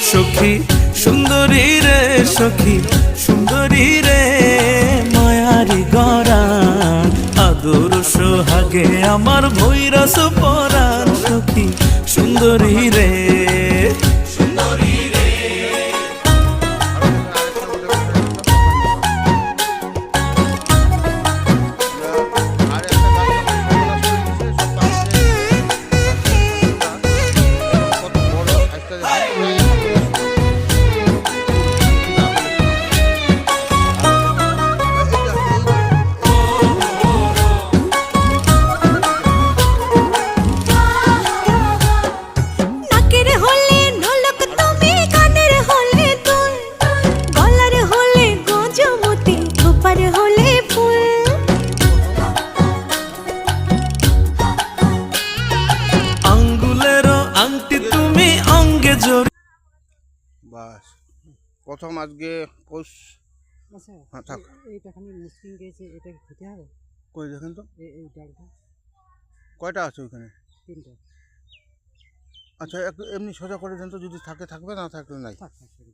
সখী সুন্দরী রে সখী সুন্দরী রে মায়ারি গরান আদর সোহাগে আমার ভৈরস পরাণ সখী সুন্দরী রে সুন্দরী রে বাস প্রথম আজকে পোষ হ্যাঁ থাক এইটা খালি মুসলিম গেছে, এটা খেতে হবে। কই দেখেন তো এই ডালটা কয়টা আছে ওইখানে? 3টা। আচ্ছা একটু এমনি সোজা করে দেন তো, যদি থাকে থাকবে, না থাকলে নাই। থাক থাক থাক।